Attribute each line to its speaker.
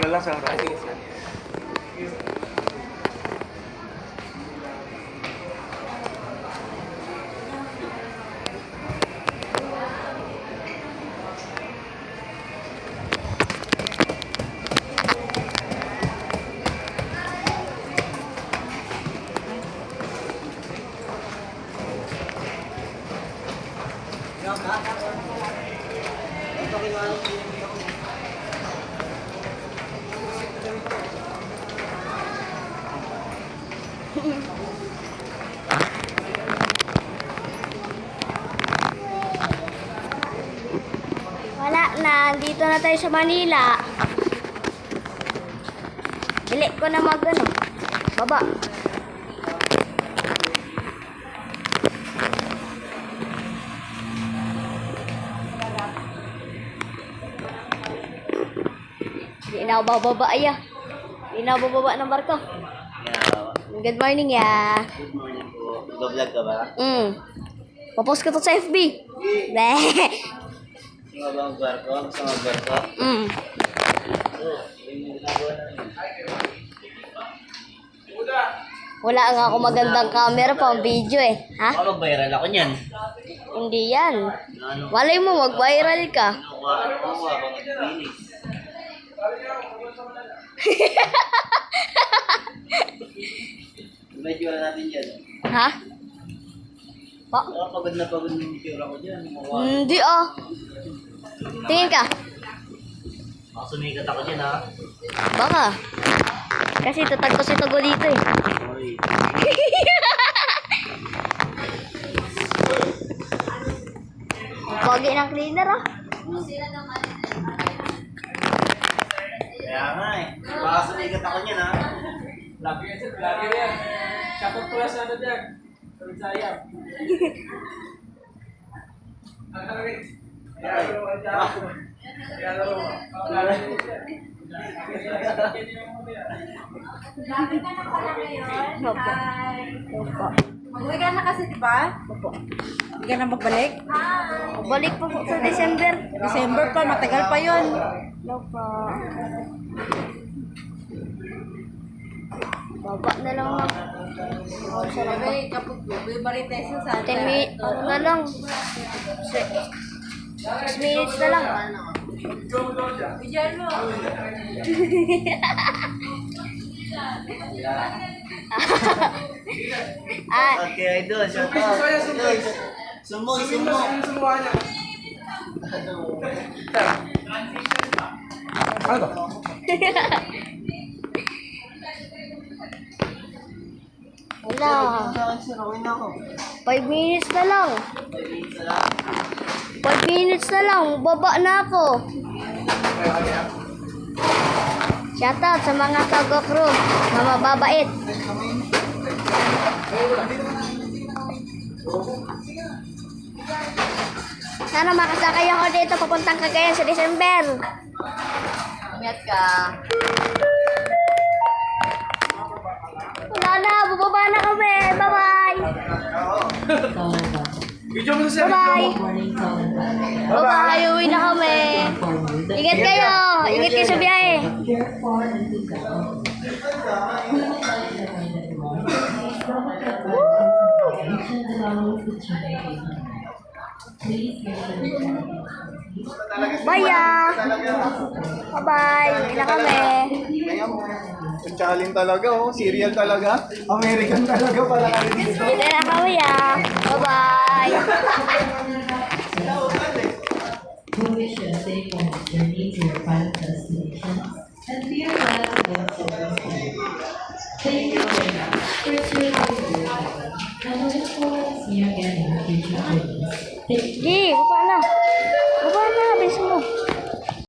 Speaker 1: lang sa oras.
Speaker 2: Wala na, dito na tayo sa Manila. Bili ko na baba. Hindi na ako bababa ay Hindi na ako bababa ng barko. Good morning ya.
Speaker 1: Good morning po. Nag-vlog ka ba?
Speaker 2: Papost ko to sa FB.
Speaker 1: Gusto nga ba mag-barko? Gusto nga mag-barko?
Speaker 2: Wala nga ako magandang camera pang video ha?
Speaker 1: Baka mag-viral ako niyan.
Speaker 2: Hindi yan. Walay mo, mag-viral ka.
Speaker 1: Ano ko habang nag-finish? Medyo wala natin dyan.
Speaker 2: Ha?
Speaker 1: Pagod na pagod yung itsura ko dyan.
Speaker 2: Hindi Tingin ka.
Speaker 1: Baka sumikat ako dyan ha.
Speaker 2: Baka. Kasi tatagpo si Togo dito
Speaker 1: Sorry.
Speaker 2: Pogi ng cleaner
Speaker 1: Kaya nga Baka sumikat ako dyan ha.
Speaker 3: Lagi yan. Siya po pula sa ano dyan. Sa Bisaya.
Speaker 2: Opo.
Speaker 4: Mag-uwi ka na kasi, diba?
Speaker 2: Opo.
Speaker 4: Hindi ka na magbalik?
Speaker 2: Balik po sa December.
Speaker 4: December pa, matagal pa yun.
Speaker 2: Opo. Baba na lang
Speaker 4: Sabi, kapag may marites sa
Speaker 2: 10 minutes, ano na lang. 6 minutes na lang.
Speaker 4: Bidyan mo.
Speaker 1: Okay, idol. Shout out. Sumoy.
Speaker 3: Ano ba?
Speaker 2: Wala.
Speaker 1: Sa akin, sir. Okay na ako.
Speaker 2: 5 minutes na lang. 5 minutes na lang. Baba na ako. Shoutout sa mga Togo crew na mababait. Sana makasakay ako dito papuntang Cagayan sa December.
Speaker 4: Ingat ka.
Speaker 2: Wala na, bubaba na kami. Bye-bye.
Speaker 3: Video mo sa
Speaker 2: Bye-bye. Bye-bye, uwi na kami. Ingat kayo. Ingat kayo sa biyahe. Bye Bye-bye. Uwi na kami.
Speaker 5: Challenge talaga, serial talaga. American talaga pala kami dito.
Speaker 2: Dito na kami Bye-bye.
Speaker 6: We wish you a safe journey to your final destination and be a glad to go to Thank you very much for tuning in and we look forward to seeing you again in future videos. Thank you.
Speaker 2: Gi, baba na.